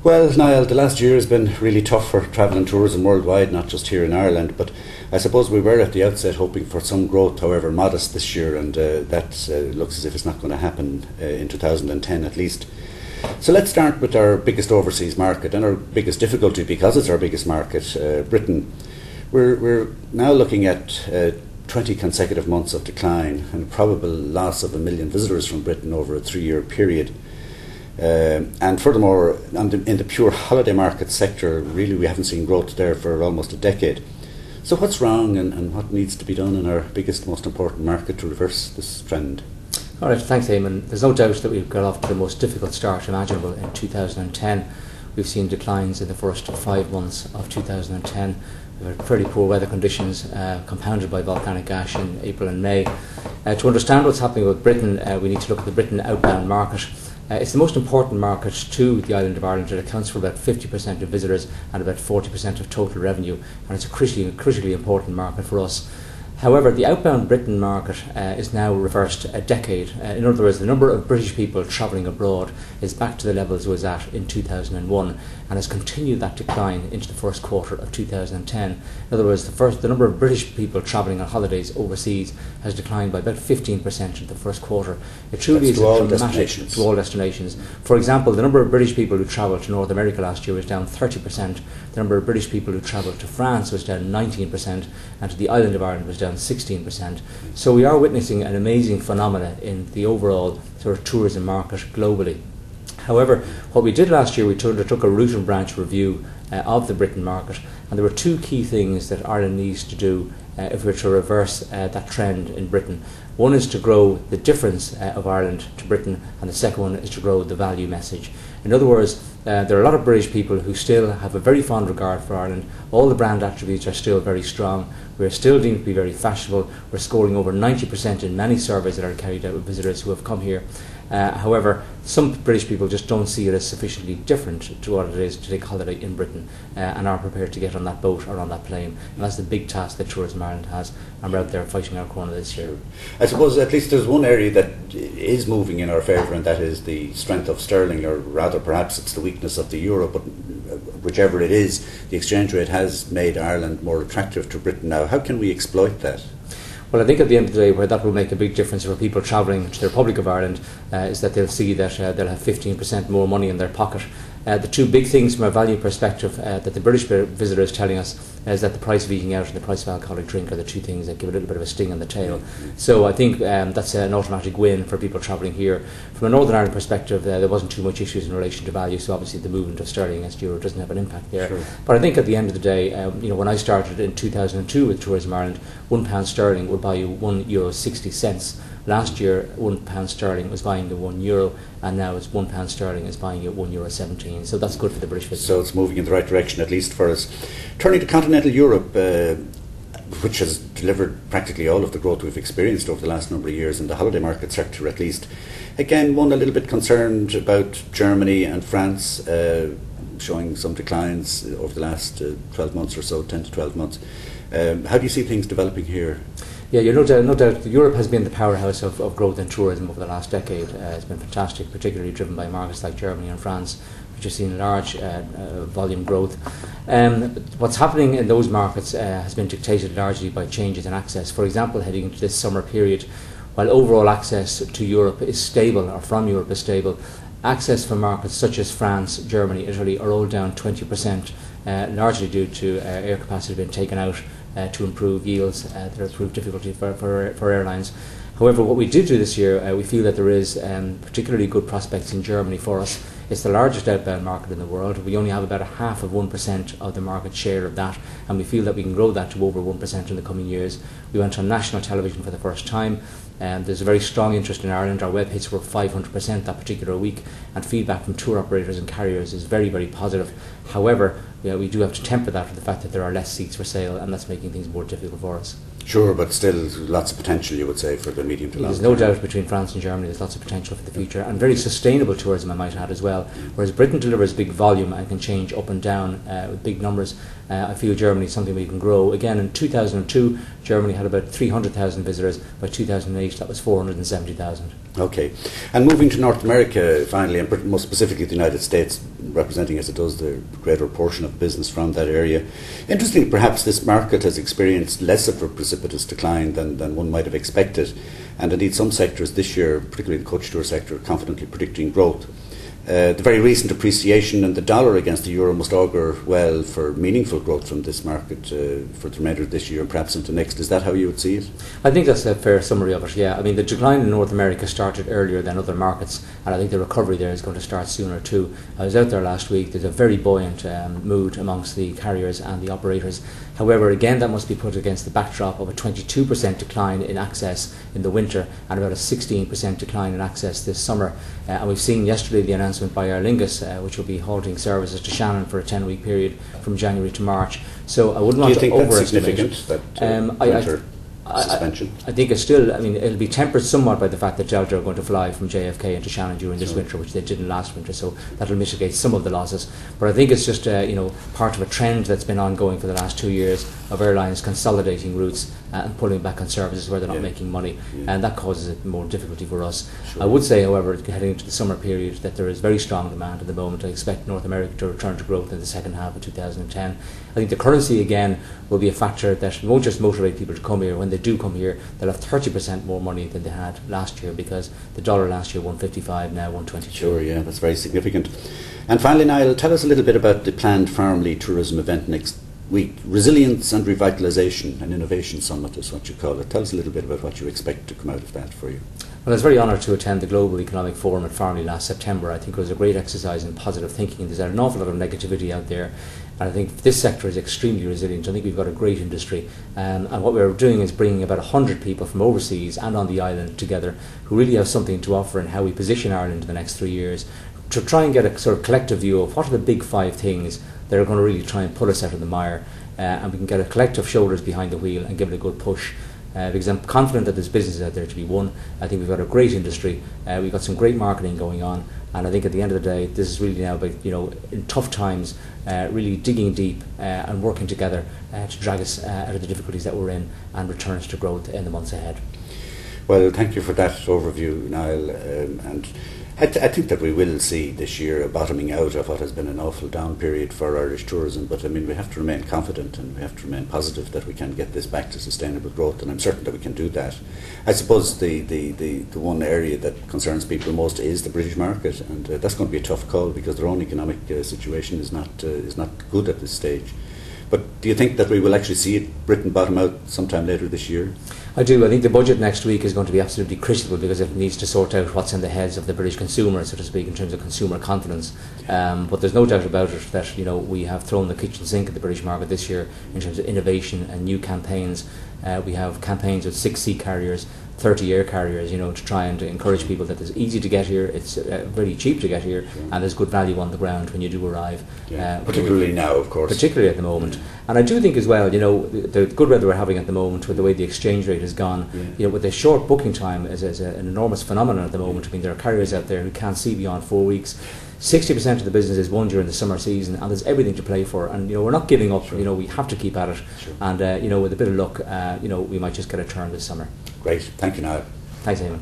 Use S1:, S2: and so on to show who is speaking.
S1: Well, Niall, the last year has been really tough for travel and tourism worldwide, not just here in Ireland. But I suppose we were at the outset hoping for some growth, however modest, this year, and that looks as if it's not going to happen in 2010 at least. So let's start with our biggest overseas market and our biggest difficulty, because it's our biggest market, Britain. We're now looking at 20 consecutive months of decline and a probable loss of 1 million visitors from Britain over a 3-year period. And furthermore, in the pure holiday market sector, really we haven't seen growth there for almost a decade. So what's wrong, and what needs to be done in our biggest, most important market to reverse this trend?
S2: All right, thanks, Eamon. There's no doubt that we've got off to the most difficult start imaginable in 2010. We've seen declines in the first 5 months of 2010. We've had pretty poor weather conditions, compounded by volcanic ash in April and May. To understand what's happening with Britain, we need to look at the Britain outbound market. It's the most important market to the island of Ireland. It accounts for about 50% of visitors and about 40% of total revenue, and it's a critically important market for us. However, the outbound Britain market is now reversed a decade. In other words, the number of British people travelling abroad is back to the levels it was at in 2001 and has continued that decline into the first quarter of 2010. In other words, the number of British people travelling on holidays overseas has declined by about 15% in the first quarter. It truly is dramatic to all destinations. For example, the number of British people who travelled to North America last year was down 30%. The number of British people who travelled to France was down 19%, and to the island of Ireland was down 16%. So we are witnessing an amazing phenomena in the overall sort of tourism market globally. However, what we did last year, we undertook a root and branch review of the Britain market, and there were 2 key things that Ireland needs to do if we're to reverse that trend in Britain. One is to grow the difference of Ireland to Britain, and the second one is to grow the value message. In other words, there are a lot of British people who still have a very fond regard for Ireland. All the brand attributes are still very strong. We're still deemed to be very fashionable. We're scoring over 90% in many surveys that are carried out with visitors who have come here. However, some British people just don't see it as sufficiently different to what it is to take a holiday in Britain and aren't prepared to get on that boat or on that plane. And that's the big task that Tourism Ireland has, and we're out there fighting our corner this year.
S1: I suppose at least there's one area that is moving in our favour, and that is the strength of sterling, or rather perhaps it's the weakness of the euro, but whichever it is, the exchange rate has made Ireland more attractive to Britain now. How can we exploit that?
S2: Well, I think at the end of the day, where that will make a big difference for people travelling to the Republic of Ireland is that they'll see that they'll have 15% more money in their pocket. The 2 big things from a value perspective that the British visitor is telling us is that the price of eating out and the price of alcoholic drink are the 2 things that give a little bit of a sting on the tail. So I think that's an automatic win for people travelling here. From a Northern Ireland perspective, there wasn't too much issues in relation to value, so obviously the movement of sterling against euro doesn't have an impact there. Sure. But I think at the end of the day, when I started in 2002 with Tourism Ireland, £1 sterling would buy you €1.60. Last year, £1 sterling was buying you €1, and now it's £1 sterling is buying you €1.17. So that's good for the British visitor.
S1: So it's moving in the right direction, at least for us. Turning to continental Europe, which has delivered practically all of the growth we've experienced over the last number of years in the holiday market sector, at least. Again, one a little bit concerned about Germany and France, showing some declines over the last 12 months or so, 10 to 12 months. How do you see things developing here?
S2: Yeah, no doubt. Europe has been the powerhouse of growth in tourism over the last decade. It's been fantastic, particularly driven by markets like Germany and France, which have seen large volume growth. What's happening in those markets has been dictated largely by changes in access. For example, heading into this summer period, while overall access to Europe is stable, or from Europe is stable, access from markets such as France, Germany, Italy are all down 20%, largely due to air capacity being taken out to improve yields. There's proved difficulty for airlines. However, what we did do this year, we feel that there is particularly good prospects in Germany for us. It's the largest outbound market in the world. We only have about 0.5% of the market share of that, and we feel that we can grow that to over 1% in the coming years. We went on national television for the first time. There's a very strong interest in Ireland. Our web hits were 500% that particular week, and feedback from tour operators and carriers is very, very positive. However, we do have to temper that with the fact that there are less seats for sale, and that's making things more difficult for us.
S1: Sure, but still lots of potential, you would say, for the medium to long term.
S2: There's no doubt between France and Germany there's lots of potential for the future, and very sustainable tourism, I might add, as well. Whereas Britain delivers big volume and can change up and down with big numbers, I feel Germany is something we can grow. Again, in 2002, Germany had about 300,000 visitors. By 2008, that was 470,000.
S1: Okay. And moving to North America finally, and more specifically the United States, representing as it does the greater portion of business from that area. Interesting, perhaps this market has experienced less of a precipitous decline than one might have expected. And indeed some sectors this year, particularly the coach tour sector, are confidently predicting growth. The very recent appreciation in the dollar against the euro must augur well for meaningful growth from this market for the remainder of this year and perhaps into next. Is that how you would see it?
S2: I think that's a fair summary of it, yeah. I mean, the decline in North America started earlier than other markets, and I think the recovery there is going to start sooner too. I was out there last week. There's a very buoyant mood amongst the carriers and the operators. However, again, that must be put against the backdrop of a 22% decline in access in the winter and about a 16% decline in access this summer. And we've seen yesterday the announcement by Aer Lingus, which will be halting services to Shannon for a 10-week period from January to March. So I wouldn't want to overestimate it.
S1: Do you think that's significant, that winter suspension?
S2: I think it's still, I mean, it'll be tempered somewhat by the fact that Delta are going to fly from JFK into Shannon during this winter, which they didn't last winter, so that'll mitigate some of the losses. But I think it's just part of a trend that's been ongoing for the last 2 years of airlines consolidating routes and pulling back on services where they're not making money, and that causes it more difficulty for us. I would say, however, heading into the summer period, that there is very strong demand at the moment. I expect North America to return to growth in the second half of 2010. I think the currency again will be a factor that won't just motivate people to come here. When they do come here, they'll have 30% more money than they had last year, because the dollar last year 155, now 122.
S1: Sure, yeah, that's very significant. And finally, Niall, tell us a little bit about the planned Farmley Tourism event next week. Resilience and Revitalisation and Innovation Summit is what you call it. Tell us a little bit about what you expect to come out of that for you.
S2: Well, I was very honoured to attend the Global Economic Forum at Farmley last September. I think it was a great exercise in positive thinking. There's an awful lot of negativity out there, and I think this sector is extremely resilient. I think we've got a great industry, and what we're doing is bringing about 100 people from overseas and on the island together who really have something to offer in how we position Ireland in the next 3 years, to try and get a sort of collective view of what are the big 5 things that are going to really try and pull us out of the mire, and we can get a collective shoulders behind the wheel and give it a good push. Because I'm confident that there's business out there to be won. I think we've got a great industry, we've got some great marketing going on, and I think at the end of the day, this is really now about, in tough times, really digging deep and working together to drag us out of the difficulties that we're in and return us to growth in the months ahead.
S1: Well, thank you for that overview, Niall, and I think that we will see this year a bottoming out of what has been an awful down period for Irish tourism, but I mean, we have to remain confident and we have to remain positive that we can get this back to sustainable growth, and I'm certain that we can do that. I suppose the one area that concerns people most is the British market, and that's going to be a tough call because their own economic situation is not good at this stage. But do you think that we will actually see Britain bottom out sometime later this year?
S2: I do. I think the budget next week is going to be absolutely critical because it needs to sort out what's in the heads of the British consumer, so to speak, in terms of consumer confidence. But there's no doubt about it that we have thrown the kitchen sink at the British market this year in terms of innovation and new campaigns. We have campaigns with 6 sea carriers, 30 air carriers, to try and encourage people that it's easy to get here, it's very cheap to get here, and there's good value on the ground when you do arrive.
S1: Particularly now, of course.
S2: Particularly at the moment. And I do think as well, the good weather we're having at the moment, with the way the exchange rate has gone, with the short booking time is an enormous phenomenon at the moment. I mean, there are carriers out there who can't see beyond 4 weeks. 60% of the business is won during the summer season, and there's everything to play for, and we're not giving up. We have to keep at it, and with a bit of luck, we might just get a turn this summer.
S1: Great, thank you, Niall.
S2: Thanks, Eamon.